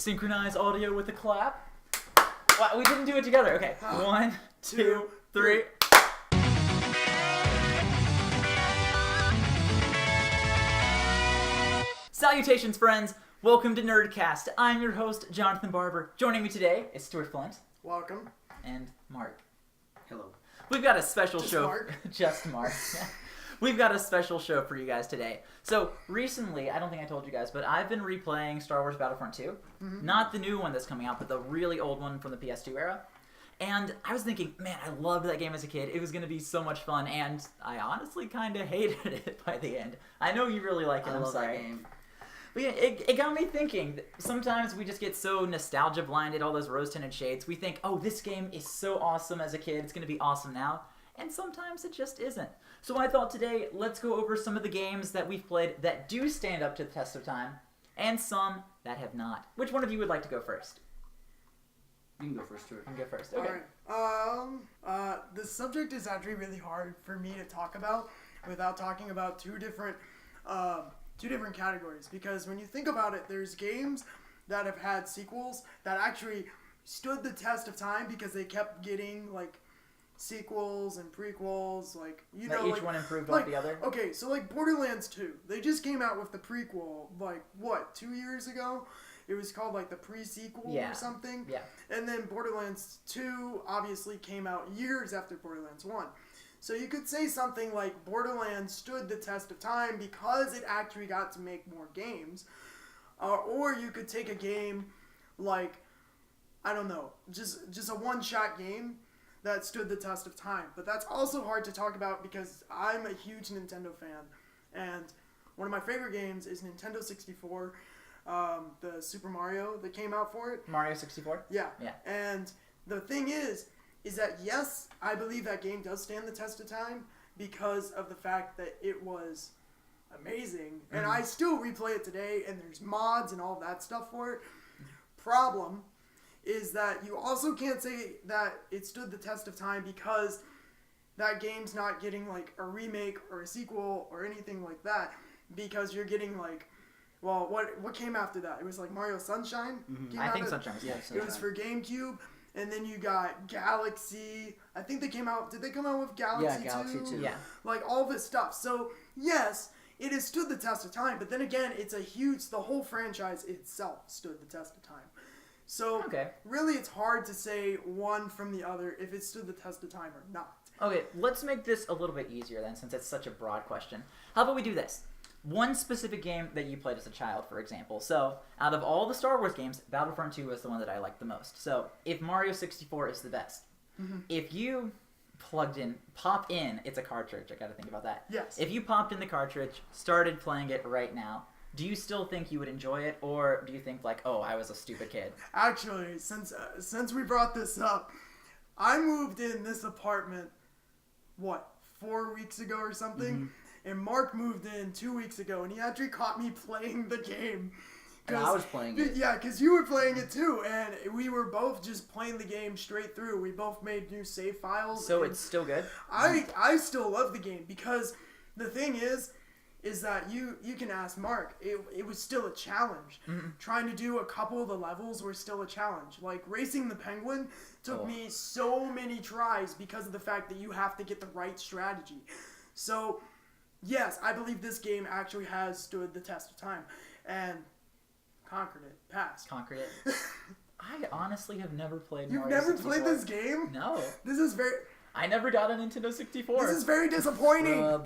Synchronize audio with a clap. Wow, we didn't do it together. Okay, 1, 2, 3. Salutations, friends. Welcome to Nerdcast. I'm your host, Jonathan Barber. Joining me today is Stuart Flint. Welcome. And Mark. Hello. We've got a special Just show. Mark. Just Mark. We've got a special show for you guys today. So, recently, I don't think I told you guys, but I've been replaying Star Wars Battlefront 2. Mm-hmm. Not the new one that's coming out, but the really old one from the PS2 era. And I was thinking, man, I loved that game as a kid. It was going to be so much fun, and I honestly kind of hated it by the end. I know you really like it, I I'm love sorry. that game. But yeah, it got me thinking. Sometimes we just get so nostalgia blinded, all those rose-tinted shades. We think, oh, this game is so awesome as a kid. It's going to be awesome now. And sometimes it just isn't. So I thought today, let's go over some of the games that we've played that do stand up to the test of time, and some that have not. Which one of you would like to go first? You can go first, Stuart. You can go first. Okay. Alright. The subject is actually really hard for me to talk about without talking about two different categories. Because when you think about it, there's games that have had sequels that actually stood the test of time because they kept getting, like, sequels and prequels, like, you know, each one improved off the other. Okay, so like Borderlands 2, they just came out with the prequel, like, what, 2 years ago? It was called, like, the pre-sequel or something. Yeah. And then Borderlands 2 obviously came out years after Borderlands 1. So you could say something like Borderlands stood the test of time because it actually got to make more games. Or you could take a game like, I don't know, just a one-shot game that stood the test of time. But that's also hard to talk about because I'm a huge Nintendo fan. And one of my favorite games is Nintendo 64, the Super Mario that came out for it. Mario 64? Yeah. Yeah. And the thing is that yes, I believe that game does stand the test of time because of the fact that it was amazing. Mm-hmm. And I still replay it today, and there's mods and all that stuff for it. Problem is that you also can't say that it stood the test of time because that game's not getting, like, a remake or a sequel or anything like that, because you're getting, like, well, what came after that? It was, like, Mario Sunshine? Mm-hmm. I think Sunshine was, Sunshine. It was for GameCube, and then you got Galaxy. I think did they come out with Galaxy 2? Yeah, Galaxy 2. Yeah. Like, all this stuff. So, yes, it has stood the test of time, but then again, the whole franchise itself stood the test of time. So, really, it's hard to say one from the other if it stood the test of time or not. Okay, let's make this a little bit easier then, since it's such a broad question. How about we do this? One specific game that you played as a child, for example. So, out of all the Star Wars games, Battlefront 2 was the one that I liked the most. So, if Mario 64 is the best, if you pop in, it's a cartridge, I gotta think about that. Yes. If you popped in the cartridge, started playing it right now, do you still think you would enjoy it, or do you think, like, oh, I was a stupid kid? Actually, since we brought this up, I moved in this apartment, 4 weeks ago or something? Mm-hmm. And Mark moved in 2 weeks ago, and he actually caught me playing the game. And I was playing it. Yeah, because you were playing it too, and we were both just playing the game straight through. We both made new save files. So it's still good? I still love the game, because the thing is that you can ask Mark, it was still a challenge. Mm-hmm. Trying to do a couple of the levels were still a challenge. Like, racing the penguin took me so many tries because of the fact that you have to get the right strategy. So, yes, I believe this game actually has stood the test of time and conquered it, passed. Conquered it. I honestly have never played You've Mario never 64. played this game? No. I never got a Nintendo 64. This is very disappointing.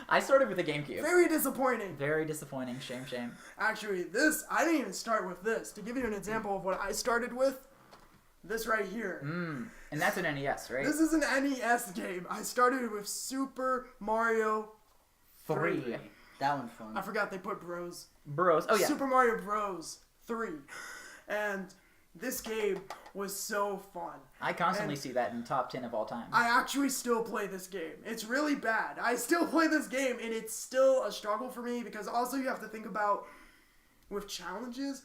I started with a GameCube. Very disappointing. Very disappointing. Shame. Actually, I didn't even start with this. To give you an example of what I started with, this right here. And that's an NES, right? This is an NES game. I started with Super Mario 3. That one's fun. I forgot they put Bros. Oh, yeah. Super Mario Bros. 3. And this game was so fun. I constantly see that in top 10 of all time. I actually still play this game. It's really bad. I still play this game, and it's still a struggle for me, because also you have to think about, with challenges,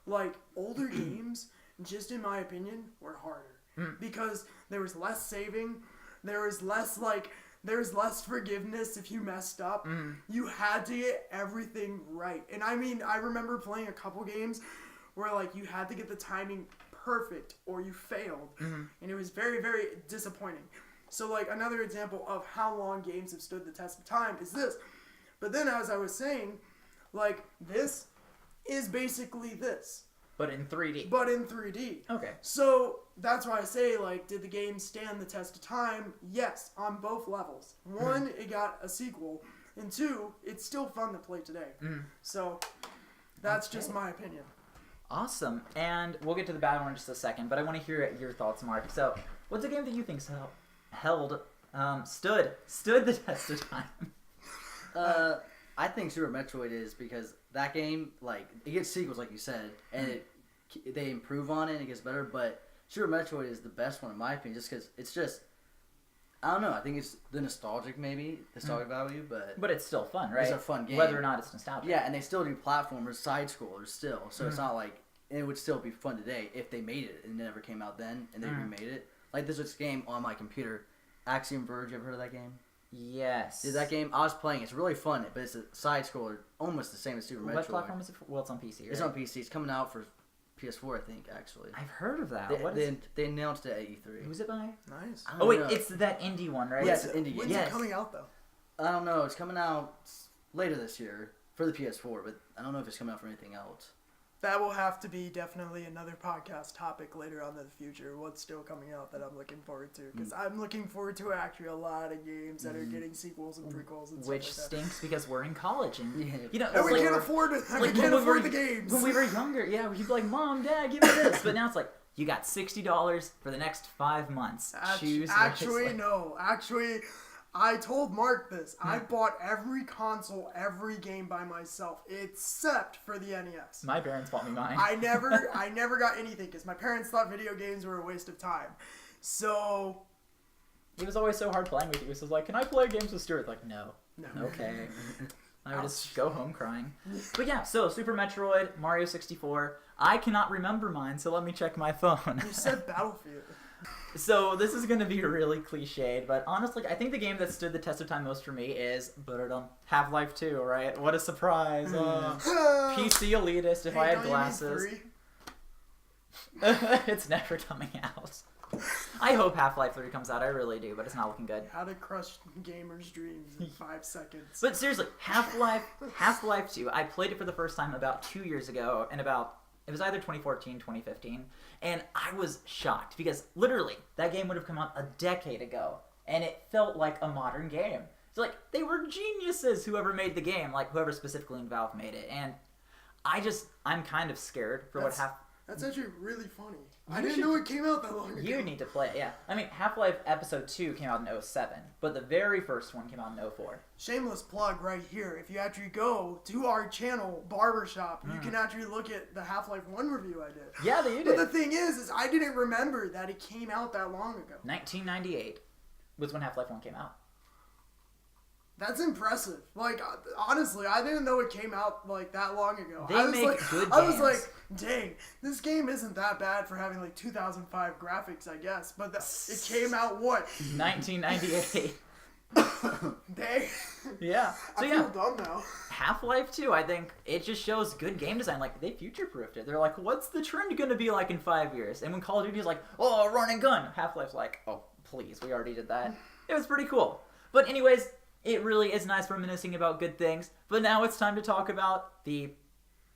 like, older games, just in my opinion, were harder. Because there was less saving, there was less forgiveness if you messed up. You had to get everything right. And I mean, I remember playing a couple games where like you had to get the timing perfect or you failed, and it was very, very disappointing. So like another example of how long games have stood the test of time is this. But then as I was saying, like this is basically this. But in 3D. Okay. So that's why I say, like, did the game stand the test of time? Yes, on both levels. One, it got a sequel, and two, it's still fun to play today. So that's just my opinion. Awesome. And we'll get to the battle in just a second, but I want to hear your thoughts, Mark. So, what's a game that you think stood the test of time? I think Super Metroid is because that game, like, it gets sequels, like you said, and they improve on it and it gets better, but Super Metroid is the best one in my opinion, just because it's just, I don't know, I think it's the nostalgic value, but it's still fun, right? It's a fun game. Whether or not it's nostalgic. Yeah, and they still do platformers, side-scrollers still, so it's not like, and it would still be fun today if they made it, and it never came out then, and they remade it. Like, there's this game on my computer, Axiom Verge, you ever heard of that game? Yes. That game, I was playing. It's really fun, but it's a side scroller, almost the same as Super Metroid. What platform is it for? Well, it's on PC, right? It's on PC. It's coming out for PS4, I think, actually. I've heard of that. They announced it at E3. Who's it by? Nice. Oh, wait, it's that indie one, right? Yeah, it's an indie game. When's it coming out, though? I don't know. It's coming out later this year for the PS4, but I don't know if it's coming out for anything else. That will have to be definitely another podcast topic later on in the future. What's still coming out that I'm looking forward to? Because I'm looking forward to actually a lot of games that are getting sequels and prequels and Which stuff like stinks because we're in college and we can't afford it. We can't afford the games. When we were younger, yeah, we'd be like, "Mom, Dad, give me this." But now it's like, you got $60 for the next 5 months. Choose Actually, wisely. no. Actually, I told Mark this. I bought every console, every game by myself, except for the NES. My parents bought me mine. I never got anything because my parents thought video games were a waste of time. So It was always so hard playing with you. So it was like, "Can I play games with Stuart?" Like, no. Okay. I would just go home crying. But yeah, so Super Metroid, Mario 64. I cannot remember mine, so let me check my phone. You said Battlefield. So this is going to be really cliched, but honestly, I think the game that stood the test of time most for me is Half-Life 2, right? What a surprise. PC elitist if I had glasses. It's never coming out. I hope Half-Life 3 comes out, I really do, but it's not looking good. How to crush gamers' dreams in 5 seconds. But seriously, Half-Life 2, I played it for the first time about 2 years ago, and it was either 2014, 2015, and I was shocked because literally that game would have come out a decade ago, and it felt like a modern game. So like they were geniuses, whoever made the game, like whoever specifically in Valve made it, and I'm kind of scared for what happened. That's actually really funny. I didn't know it came out that long ago. You need to play it, yeah. I mean, Half-Life Episode 2 came out in 2007, but the very first one came out in 2004. Shameless plug right here. If you actually go to our channel, Barbourshop, you can actually look at the Half-Life 1 review I did. Yeah, that you did. But the thing is I didn't remember that it came out that long ago. 1998 was when Half-Life 1 came out. That's impressive. Like, honestly, I didn't know it came out, like, that long ago. They I was make like, good I was games. like, dang, this game isn't that bad for having, like, 2005 graphics, I guess. But it came out, what? 1998. Dang. Yeah. So I feel dumb now. Half-Life 2, I think, it just shows good game design. Like, they future-proofed it. They're like, what's the trend going to be like in 5 years? And when Call of Duty's like, oh, run and gun, Half-Life's like, oh, please, we already did that. It was pretty cool. But anyways, it really is nice reminiscing about good things. But now it's time to talk about the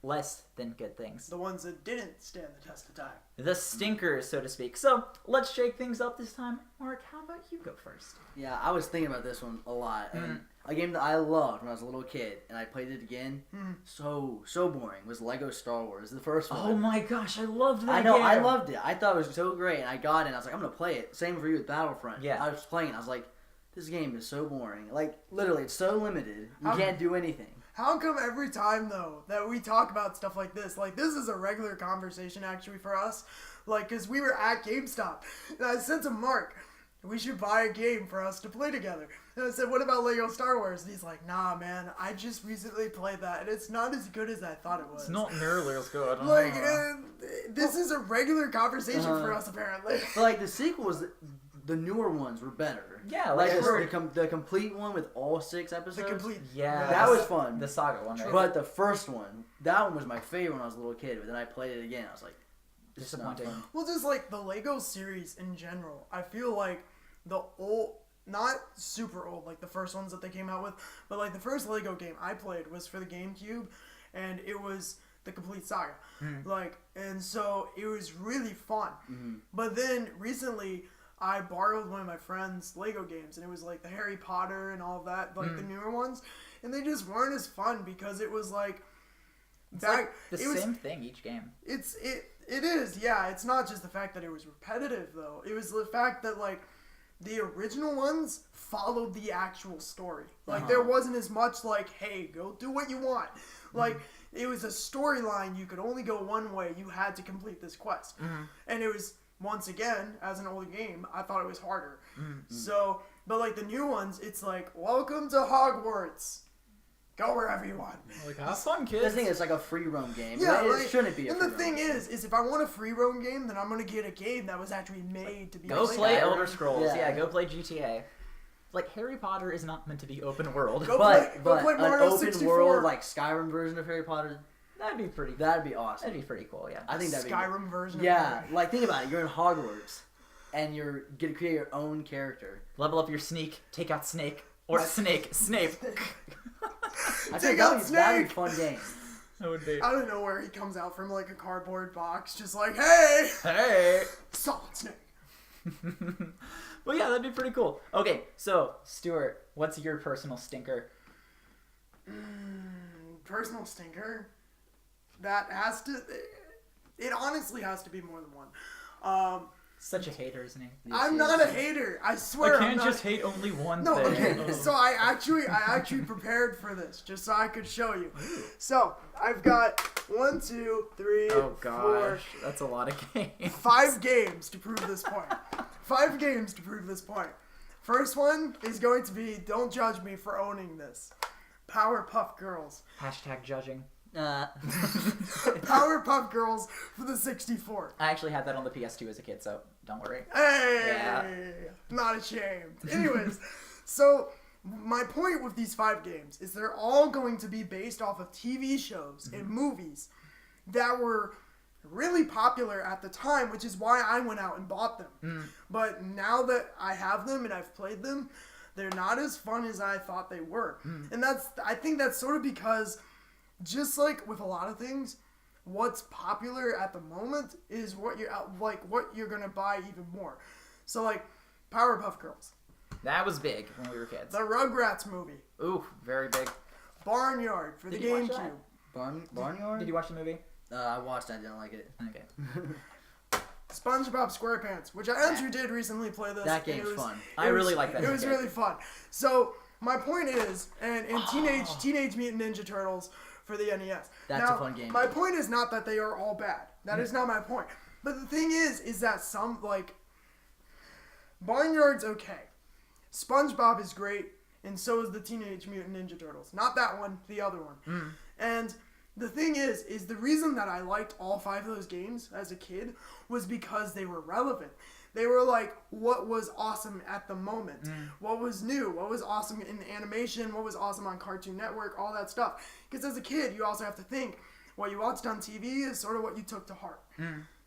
less than good things. The ones that didn't stand the test of time. The stinkers, so to speak. So, let's shake things up this time. Mark, how about you go first? Yeah, I was thinking about this one a lot. And a game that I loved when I was a little kid, and I played it again, so boring, was Lego Star Wars, the first one. Oh my gosh, I loved that I know, game. I loved it. I thought it was so great, and I got it, and I was like, I'm going to play it. Same for you with Battlefront. Yeah. I was playing, I was like, this game is so boring. Like, literally, it's so limited. You can't do anything. How come every time, though, that we talk about stuff like this is a regular conversation, actually, for us, like, because we were at GameStop, and I said to Mark, we should buy a game for us to play together. And I said, what about Lego Star Wars? And he's like, nah, man, I just recently played that, and it's not as good as I thought it was. It's not nearly as good. Like, this is a regular conversation for us, apparently. But, like, the sequels the newer ones were better. Yeah, like like the complete one with all 6 episodes. The complete. yeah, that was fun. The saga one, right? But the first one, that one was my favorite when I was a little kid. But then I played it again. I was like, this is not disappointing. fun. Well, just like the Lego series in general, I feel like the old, not super old, like the first ones that they came out with, but like the first Lego game I played was for the GameCube, and it was the complete saga. Like, and so it was really fun. But then recently, I borrowed one of my friend's Lego games, and it was like the Harry Potter and all of that, like the newer ones, and they just weren't as fun because it was like It's like the same thing each game. It is, yeah. It's not just the fact that it was repetitive, though. It was the fact that, like, the original ones followed the actual story. Like, there wasn't as much, like, hey, go do what you want. Like, it was a storyline. You could only go one way. You had to complete this quest. And it was, once again, as an older game, I thought it was harder. So, but, like, the new ones, it's like, welcome to Hogwarts. Go wherever you want. Like, have fun, kids. This thing is like a free roam game. Yeah, it like, shouldn't be. And the thing is if I want a free roam game, then I'm gonna get a game that was actually made to be. Go play Skyrim. Elder Scrolls. Yeah. Yeah, go play GTA. Like, Harry Potter is not meant to be open world. Go But play an Mario open 64. world like Skyrim version of Harry Potter, That'd be pretty. that'd be awesome. That'd be pretty cool. Yeah. I think that'd be Skyrim version. Yeah, like think about it. You're in Hogwarts, and you're gonna create your own character. Level up your sneak. Take out Snake or Snape. I Take think out that'd be Snake! a fun game. That would be. I don't know where he comes out from, like a cardboard box, just like, hey, Hey. Solid Snake. Well, yeah, that'd be pretty cool. Okay, so Stuart, what's your personal stinker? Personal stinker. That has to. It honestly has to be more than one. Such a hater, isn't he? I'm not a hater. I swear. I can't I'm not just hate only one No, thing. okay. So I actually prepared for this just so I could show you. So I've got 1, 2, 3, Oh 4, gosh, that's a lot of games. 5 games to prove this point. 5 games to prove this point. First one is going to be, don't judge me for owning this, Powerpuff Girls. Hashtag judging. Powerpuff Girls for the 64. I actually had that on the PS2 as a kid, so don't worry. Hey, Yeah. not ashamed. Anyways, so my point with these 5 games is they're all going to be based off of TV shows and movies that were really popular at the time, which is why I went out and bought them. But now that I have them and I've played them, they're not as fun as I thought they were. And I think that's sort of because, just like with a lot of things, what's popular at the moment is what you're gonna buy even more. So like Powerpuff Girls, That was big when we were kids. the Rugrats movie, Ooh, very big. Barnyard for Did the you watch GameCube, Barnyard? Did you watch the movie? I watched it. I didn't like it. Okay. Spongebob Squarepants, which I actually did recently play this. That and game's fun. I really like that It as a was kid. really fun. So my point is, and in Teenage Mutant Ninja Turtles for the NES. That's now, a fun game. My point is not that they are all bad. That is not my point. But the thing is that some, like, Barnyard's okay. SpongeBob is great, and so is the Teenage Mutant Ninja Turtles. Not that one, the other one. And the thing is the reason that I liked all 5 of those games as a kid was because they were relevant. They were like what was awesome at the moment, what was new, what was awesome in animation, what was awesome on Cartoon Network, all that stuff. Because as a kid, you also have to think what you watched on TV is sort of what you took to heart.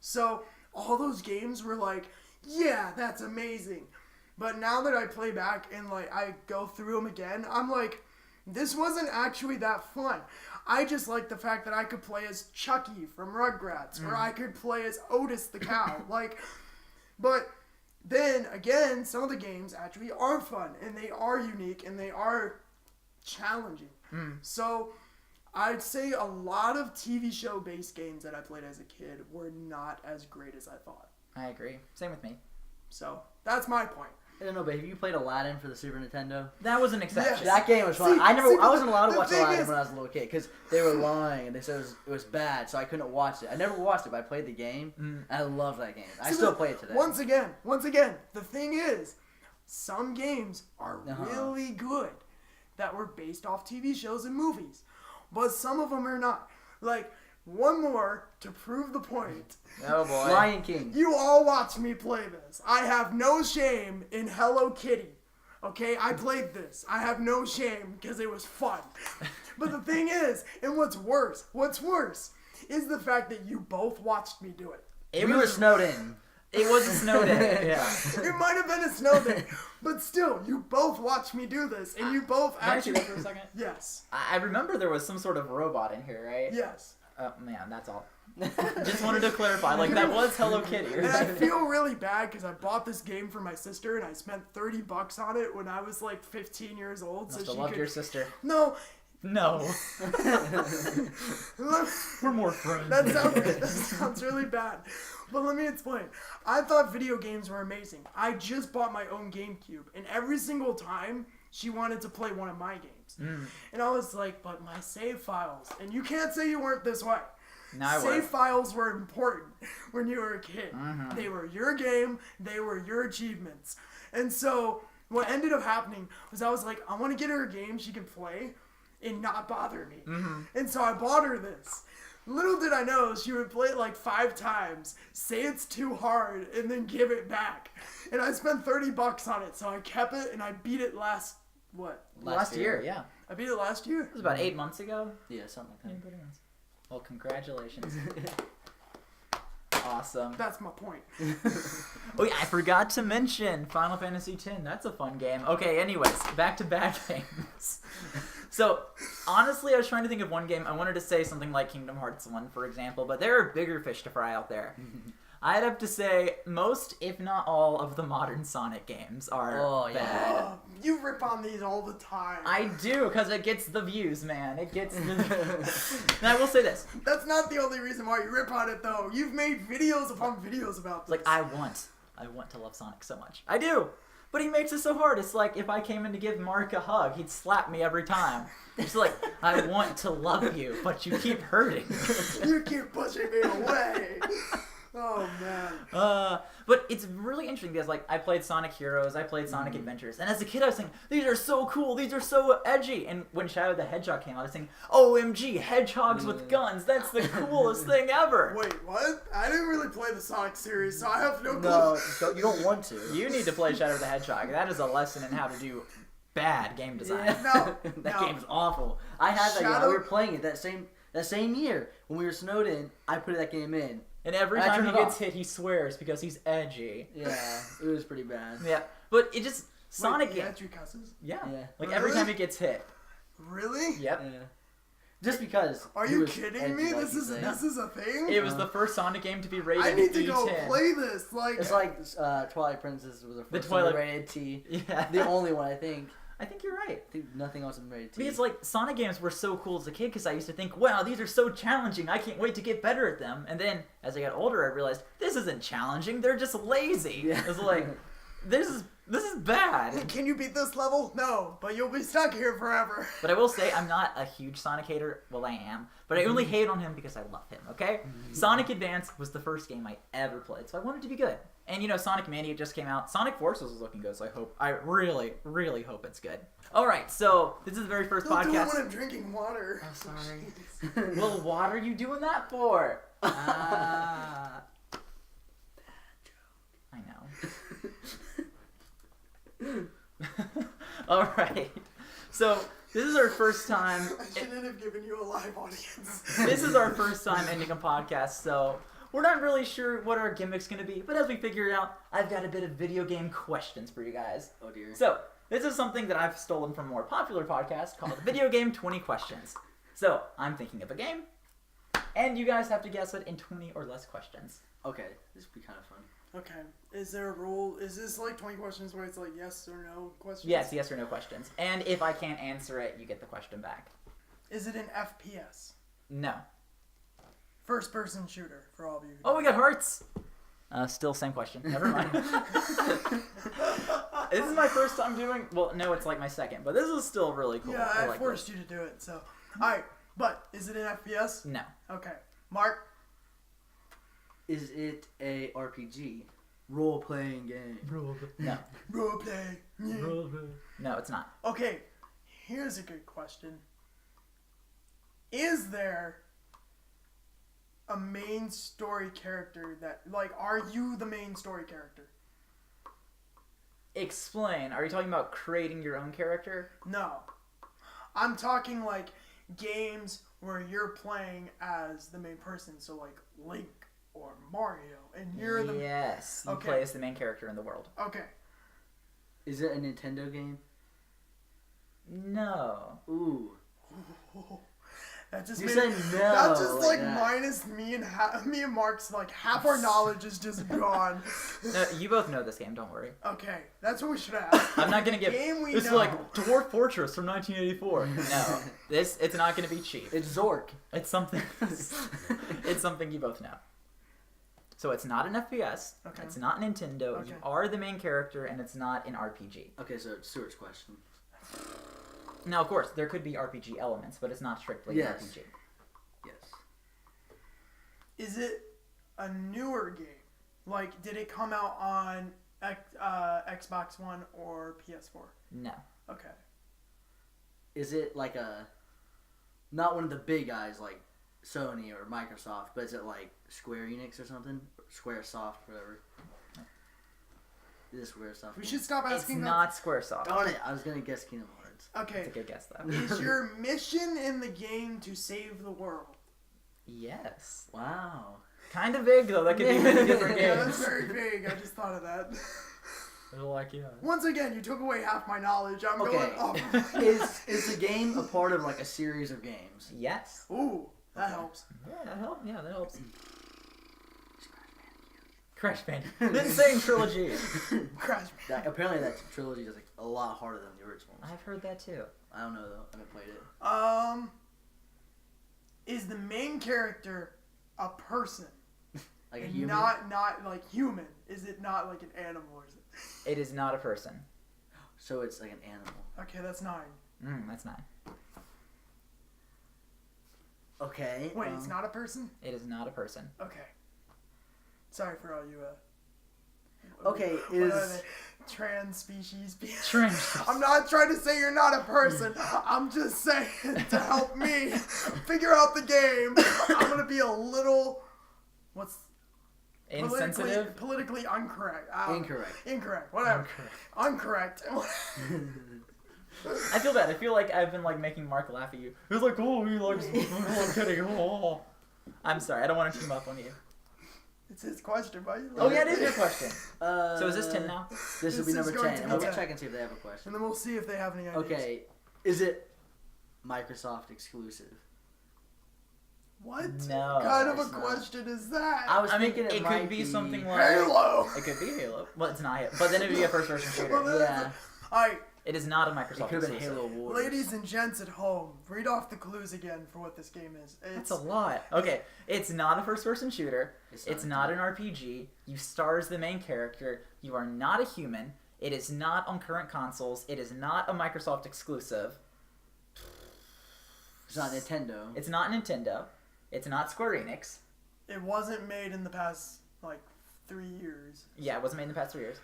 So all those games were like, yeah, that's amazing. But now that I play back and like I go through them again, I'm like, this wasn't actually that fun. I just like the fact that I could play as Chucky from Rugrats, or I could play as Otis the cow. But then again, some of the games actually are fun, and they are unique, and they are challenging. So I'd say a lot of TV show based games that I played as a kid were not as great as I thought. I agree. Same with me. So that's my point. I don't know, but have you played Aladdin for the Super Nintendo? That was an exception. That game was fun. See, I wasn't allowed to the watch thing Aladdin is- when I was a little kid because they were lying and they said it was bad, so I couldn't watch it. I never watched it, but I played the game. And I love that game. I See, still the- play it today. Once again, the thing is, some games are really good that were based off TV shows and movies, but some of them are not. Like One more to prove the point. Oh boy. Lion King. You all watch me play this. I have no shame in Hello Kitty. Okay, I played this. I have no shame because it was fun. But the thing is, and what's worse is the fact that you both watched me do it. We were snowed in. It was a snow day. Yeah. It might have been a snow day, but still, you both watched me do this, and you both Can I see actually. that for a second? Yes. I remember there was some sort of robot in here, right? Yes. Oh man, that's all. Just wanted to clarify, like that was Hello Kitty. And I feel really bad because I bought this game for my sister, and I spent $30 on it when I was like 15 years old. Must so have she loved could. your sister. No. No. We're more friends. That sounds really bad. But let me explain. I thought video games were amazing. I just bought my own GameCube, and every single time she wanted to play one of my games. And I was like, but my save files. And you can't say you weren't this way. No, Save files were important when you were a kid. Mm-hmm. They were your game. They were your achievements. And so what ended up happening was I was like, I want to get her a game she can play and not bother me. Mm-hmm. And so I bought her this. Little did I know she would play it like 5 times, say it's too hard, and then give it back. And I spent $30 on it, so I kept it and I beat it last year, yeah. I beat it last year. It was about 8 months ago. Yeah, something like that. Well, congratulations. Awesome. That's my point. Oh yeah, I forgot to mention Final Fantasy X. That's a fun game. Okay, anyways, back to bad games. So, honestly, I was trying to think of one game. I wanted to say something like Kingdom Hearts 1, for example, but there are bigger fish to fry out there. I'd have to say most, if not all, of the modern Sonic games are bad. You rip on these all the time. I do, because it gets the views, man. It gets the... And I will say this. That's not the only reason why you rip on it, though. You've made videos upon videos about this. Like, I want to love Sonic so much. I do. But he makes it so hard. It's like if I came in to give Mark a hug, he'd slap me every time. It's like, I want to love you, but you keep hurting. You keep pushing me away. Oh, man. But it's really interesting because, like, I played Sonic Heroes, I played Sonic Adventures, and as a kid I was saying, these are so cool, these are so edgy. And when Shadow the Hedgehog came out, I was saying, OMG, hedgehogs with guns, that's the coolest thing ever. Wait, what? I didn't really play the Sonic series, so I have no clue. No, you don't want to. You need to play Shadow the Hedgehog. That is a lesson in how to do bad game design. Yeah. No, That no. game's awful. I had that game. Shadow- We were playing it that same year when we were snowed in. I put that game in. And every I time he turned it gets off. hit, he swears because he's edgy. Yeah, it was pretty bad. Yeah, but it just... Sonic... Wait, he actually cusses? Yeah. Yeah. Like, every Really? time he gets hit. Really? Yep. Yeah. Just because. Are he you was kidding edgy, me? like This you is say. a thing? It was the first Sonic game to be rated I need to E10. go play this. Like, It's like Twilight Princess was the first Twilight- one rated T. Yeah. The only one, I think. I think you're right. I think nothing else has been rated T. Because, like, Sonic games were so cool as a kid because I used to think, wow, these are so challenging. I can't wait to get better at them. And then, as I got older, I realized, this isn't challenging. They're just lazy. Yeah. It's like, this is bad. can you beat this level? No, but you'll be stuck here forever. But I will say, I'm not a huge Sonic hater. Well, I am. But I only hate on him because I love him, okay? Sonic Advance was the first game I ever played, so I wanted it to be good. And, you know, Sonic Mania just came out. Sonic Forces is looking good, so I really, really hope it's good. All right, so this is the very first Don't do it podcast. when I'm drinking water. Oh, sorry. Well, what are you doing that for? Ah. I know. All right. So this is our first time. I shouldn't have given you a live audience. This is our first time ending a podcast, so we're not really sure what our gimmick's gonna be. But as we figure it out, I've got a bit of video game questions for you guys. Oh dear. So this is something that I've stolen from a more popular podcast called Video Game 20 Questions. So I'm thinking of a game, and you guys have to guess it in 20 or less questions. Okay, this would be kind of fun. Okay. Is there a rule? Is this like 20 questions where it's like yes or no questions? Yes or no questions. And if I can't answer it, you get the question back. Is it an FPS? No. First person shooter for all of you. Oh, we got hearts! Still same question. Never mind. This is my first time doing... Well, no, it's like my second. But this is still really cool. Yeah, I like forced you to do it, so. Alright, but is it an FPS? No. Okay. Mark? Is it a RPG? Role-playing game. No. Roleplay. Yeah. No, it's not. Okay, here's a good question. Is there a main story character that, like, are you the main story character? Explain. Are you talking about creating your own character? No. I'm talking, like, games where you're playing as the main person, so, like, Link or Mario, and you're the... Yes. You play as the main character in the world. Okay. Is it a Nintendo game? No. Ooh. That just You made said it, no. that just like like that. minus me and Mark's, like, half our knowledge is just gone. No, you both know this game. Don't worry. Okay, that's what we should ask. I'm not gonna give. Game we It's know. like Dwarf Fortress from 1984. No, it's not gonna be cheap. It's Zork. It's something. It's something you both know. So it's not an FPS. Okay. It's not Nintendo. Okay. You are the main character, and it's not an RPG. Okay, so it's Stuart's question. Now, of course, there could be RPG elements, but it's not strictly Yes. an RPG. Yes. Is it a newer game? Like, did it come out on Xbox One or PS4? No. Okay. Is it like a... Not one of the big guys like Sony or Microsoft, but is it like Square Enix or something? Squaresoft, whatever. Is it Squaresoft? We should stop It's asking not Squaresoft. Darn it! I was gonna guess Kingdom Hearts. Okay. That's a good guess, though. Is your mission in the game to save the world? Yes. Wow. Kind of big, though. That could be many different Yeah, games. that's very vague. I just thought of that. They're like, yeah. Once again, you took away half my knowledge. I'm Okay. going up. Is the game a part of like a series of games? Yes. Ooh, that Okay. helps. Yeah, that helps. Yeah, that helps. Crash Bandicoot. Didn't say trilogy. Crash. Apparently that trilogy is like a lot harder than the originals. I've heard that too. I don't know though. I haven't played it. Is the main character a person? Like a And human. not like human. Is it not like an animal or is it? It is not a person. So it's like an animal. Okay, that's 9. That's 9. Okay. Wait, it's not a person? It is not a person. Okay. Sorry for all you Okay, what are is they? Trans species people. Trans. I'm not trying to say you're not a person. I'm just saying to help me figure out the game. I'm gonna be a little Insensitive. politically incorrect. Incorrect. Incorrect. Whatever. Incorrect. I feel bad. I feel like I've been like making Mark laugh at you. He's like, oh, he likes. I'm kidding. Oh. I'm sorry. I don't want to team up on you. It's his question, buddy. Oh yeah, it is your question. So is this 10 now? This will be This number is going 10. to And be we'll 10. check and see if they have a question. And then we'll see if they have any ideas. Okay. Is it Microsoft exclusive? What No, kind of a it's not. question is that? I I mean, thinking it might could be something like Halo. It could be Halo. Well, it's not Halo, but then it would be a first-person Well, shooter. then- Yeah. Alright, It is not a It Microsoft could have been exclusive. Halo Wars. ladies and gents at home, read off the clues again for what this game is. That's a lot. Okay, it's not a first-person shooter. It's It's not not an RPG. You star as the main character. You are not a human. It is not on current consoles. It is not a Microsoft exclusive. It's not Nintendo. It's not Nintendo. It's not Square Enix. It wasn't made in the past, like, 3 years. Yeah, it wasn't made in the past 3 years.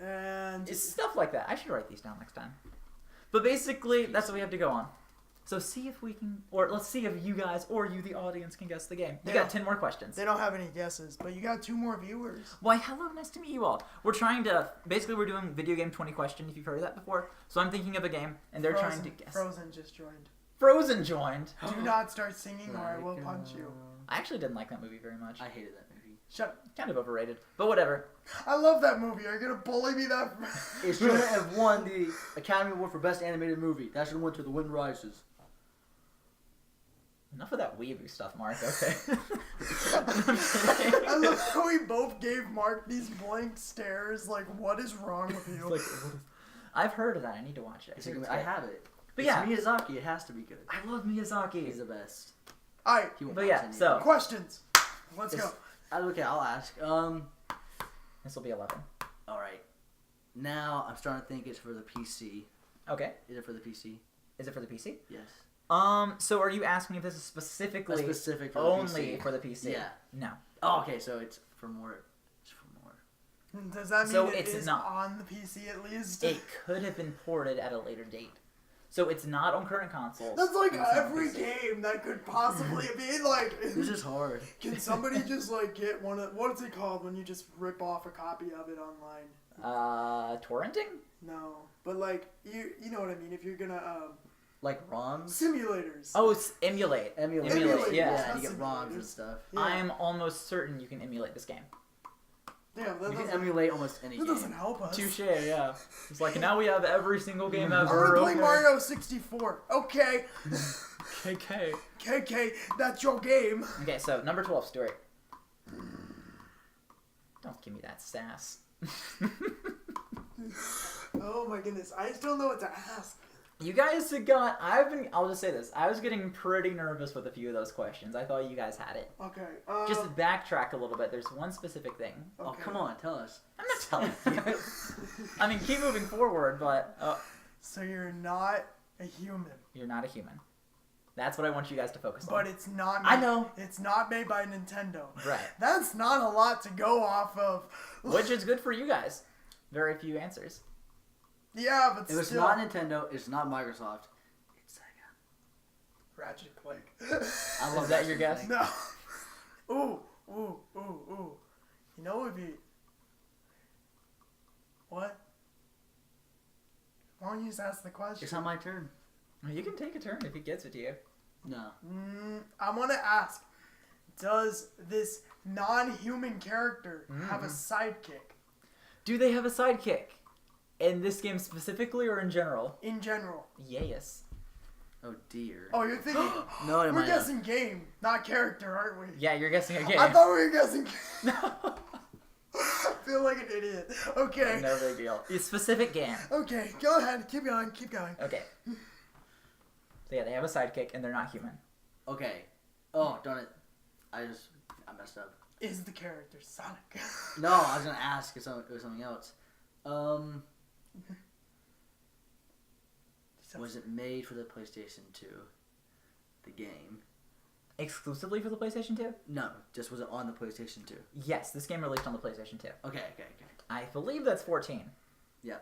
And It's stuff like that. I should write these down next time. But basically, that's what we have to go on. So see if we can, or let's see if you guys or you, the audience, can guess the game. You Yeah. got 10 more questions. they don't have any guesses, but you got 2 more viewers. Why, hello, nice to meet you all. We're trying to, basically we're doing video game 20 question, if you've heard of that before. So I'm thinking of a game, and they're trying to guess. Frozen just joined. Frozen joined. Do not start singing or I will punch you. I actually didn't like that movie very much. I hated that movie. Shut up. Kind of overrated, but whatever. I love that movie. Are you gonna bully me that? It shouldn't have won the Academy Award for Best Animated Movie. That should have went to The Wind Rises. Enough of that weeaboo stuff, Mark, okay? I love how we both gave Mark these blank stares. Like, what is wrong with you? Like, I've heard of that. I need to watch it. It's hear like, it's I good. have it. But It's yeah. Miyazaki. It has to be good. I love Miyazaki. He's the best. Alright, He won't But yeah, box so- anything. questions. Let's It's- go. Okay, I'll ask. This will be 11. All right. Now I'm starting to think it's for the PC. Okay. Is it for the PC? Is it for the PC? Yes. So are you asking if this is specifically Specific for only the PC. for the PC? Yeah. No. Oh, okay. So it's for more. It's for more. Does that mean So it it's is not. on the PC at least? It could have been ported at a later date. So it's not on current consoles. That's like and it's not on every PC. game that could possibly be like. This is hard. Can somebody just like get one of what is it called when you just rip off a copy of it online? Torrenting? No, but like you know what I mean. If you're gonna Like ROMs? simulators. Oh, it's emulate. Emulate. Emulate, yeah. Yeah, you That's get ROMs and simulators. stuff. Yeah. I'm almost certain you can emulate this game. Damn, that You can doesn't, emulate almost any that game. doesn't help us. Touche, yeah. It's like now we have every single game I ever. want to play okay. Mario 64. Okay, KK. KK, that's your game. Okay, so number 12, Stuart. Don't give me that sass. Oh my goodness, I just don't know what to ask. You guys have got. I'll just say this. I was getting pretty nervous with a few of those questions. I thought you guys had it. Okay. Just backtrack a little bit. There's one specific thing. Oh, okay. come on, tell us. I'm not telling you. I mean, keep moving forward, but So you're not a human, you're not a human. That's what I want you guys to focus on. but it's not. Made, I know. It's not made by Nintendo. Right. That's not a lot to go off of. Which is good for you guys. Very few answers. Yeah, but If it's still. not Nintendo, it's not Microsoft. It's Sega. Ratchet Clank. I love Is that your guess? thing. No. Ooh. You know what would be. What? Why don't you just ask the question? It's not my turn. You can take a turn if he gets it to you. No. I want to ask, does this non-human character have a sidekick Do they have a sidekick? In this game specifically or in general? in general? Yes. Oh dear. Oh, you're thinking, No, it we're might not. guessing game, not character, aren't we? Yeah, you're guessing a game. I thought we were guessing game. No. I feel like an idiot. Okay. No big deal. A specific game. Okay, go ahead. Keep going. Okay. So yeah, they have a sidekick and they're not human. Okay. Oh, darn it. I messed up. Is the character Sonic? No, I was gonna ask if it was something else. Was it made for the PlayStation 2? The game? Exclusively for the PlayStation 2? No, just was it on the PlayStation 2? Yes, this game released on the PlayStation 2. Okay. I believe that's 14. Yeah.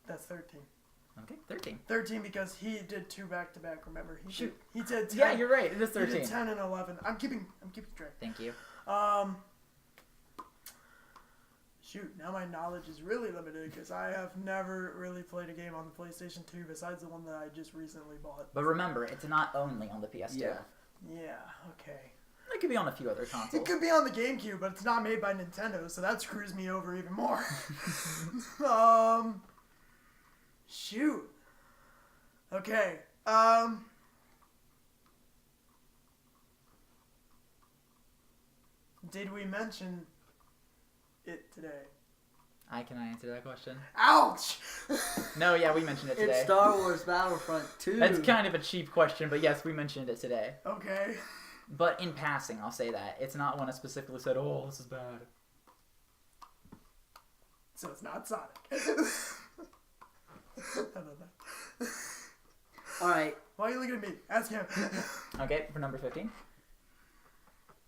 That's 13. Okay, 13. 13 because he did 2 back-to-back, remember? Shoot. He did 10. Yeah, you're right. It is He 13. did 10 and 11. I'm keeping track. Thank you. Shoot, now my knowledge is really limited because I have never really played a game on the PlayStation 2 besides the one that I just recently bought. But remember, it's not only on the PS2. Yeah. Yeah, okay. It could be on a few other consoles. It could be on the GameCube, but it's not made by Nintendo, so that screws me over even more. Shoot. Okay, did we mention it today? Can I answer that question? Ouch! No, yeah, we mentioned it today. It's Star Wars Battlefront 2. That's kind of a cheap question, but yes, we mentioned it today. Okay. But in passing, I'll say that. It's not one I specifically said, oh, this is bad. So it's not Sonic. I don't know. Alright, Why are you looking at me? Ask him. Okay, for number 15.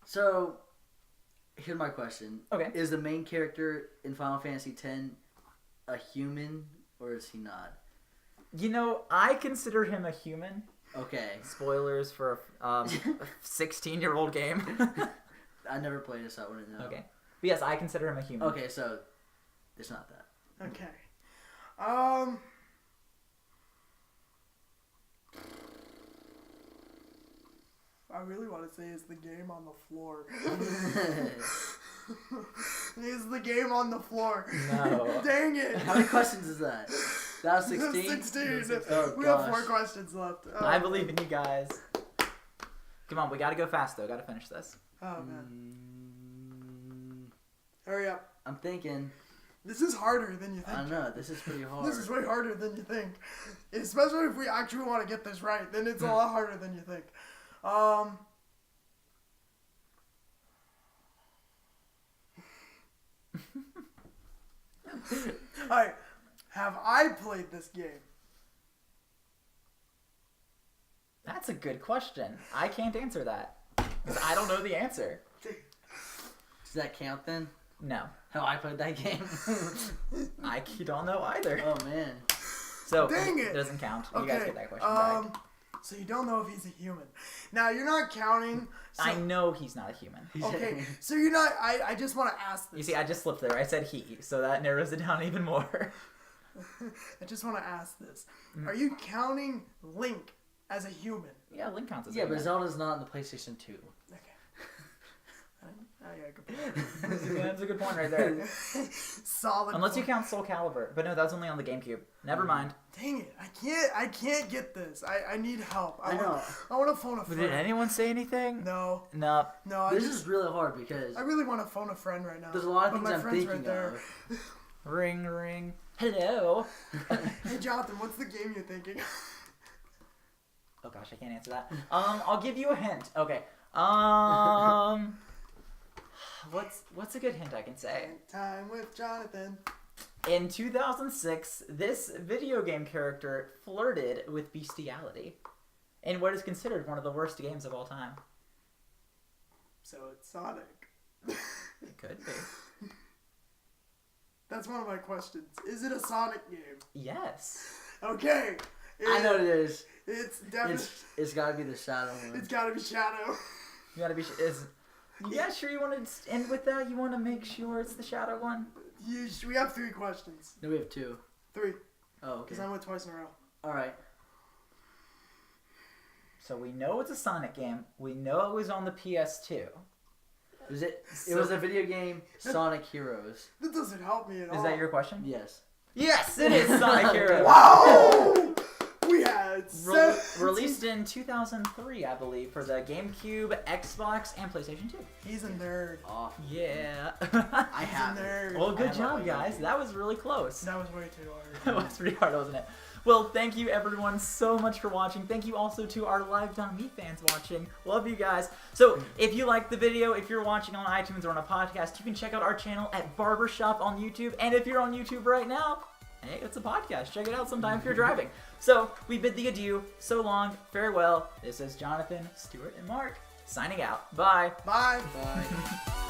so here's my question. Okay. Is the main character in Final Fantasy X a human or is he not? You know, I consider him a human. Okay. Spoilers for a 16-year-old game. I never played this, so I wouldn't know. Okay. But yes, I consider him a human. Okay, so it's not that. Okay. I really want to say is the game on the floor. Is the game on the floor. No. Dang it. How many questions is that? That was 16? 16. Oh, We have gosh. 4 questions left. Oh, I believe in you guys. Come on, we gotta go fast though. Gotta finish this. Oh, man. Mm, Hurry up. I'm thinking. This is harder than you think. I don't know. This is pretty hard. This is way harder than you think. Especially if we actually want to get this right, then it's a lot harder than you think. Alright. Have I played this game? That's a good question. I can't answer that. Because I don't know the answer. Does that count then? No. How I played that game? I don't know either. Oh man. So Dang it. it doesn't count. You Okay. guys get that question back. So you don't know if he's a human. Now you're not counting. So, I know he's not a human. Okay, so you're not. I just want to ask this. You see, I just slipped there. I said he, so that narrows it down even more. I just want to ask this. Mm. Are you counting Link as a human? Yeah, Link counts as a Yeah, but human. Zelda's not in the PlayStation 2. Okay. Yeah, good point. That's a good point right there. Solid. Unless you point. count Soul Calibur, but no, that's only on the GameCube. Never mind. Dang it! I can't get this. I need help. I know. I want to phone a But friend. did anyone say anything? No. No. No. This is really hard because I really want to phone a friend right now. there's a lot of but things my I'm friend's thinking right there. of. Ring, ring. Hello. Hey Jonathan, what's the game you're thinking? Oh gosh, I can't answer that. I'll give you a hint. Okay. What's a good hint I can say? Time with Jonathan. In 2006, this video game character flirted with bestiality in what is considered one of the worst games of all time. So it's Sonic. It could be. That's one of my questions. Is it a Sonic game? Yes. Okay. I know what it is. It's definitely. It's got to be the Shadow one. It's gotta be Shadow. You gotta be. Yeah, sure. You want to end with that? You want to make sure it's the shadow one? We have 3 questions. No, we have 2. 3. Oh, okay. Because I went twice in a row. All right. So we know it's a Sonic game. We know it was on the PS2. It was a video game, Sonic Heroes. That doesn't help me at all. Is that your question? Yes. Yes, it is Sonic Heroes. Wow! We had Released in 2003, I believe, for the GameCube, Xbox, and PlayStation 2. He's a nerd. Oh, Yeah. I He's have a it. nerd. Well, good I job, love guys. GameCube. That was really close. That was way too That hard. was pretty hard, wasn't it? Well, thank you everyone so much for watching. Thank you also to our Live.me fans watching. Love you guys. So, if you liked the video, if you're watching on iTunes or on a podcast, you can check out our channel at Barbourshop on YouTube. And if you're on YouTube right now, hey, it's a podcast. Check it out sometime if you're driving. So, we bid thee adieu. So long. Farewell. This is Jonathan, Stuart, and Mark signing out. Bye. Bye. Bye.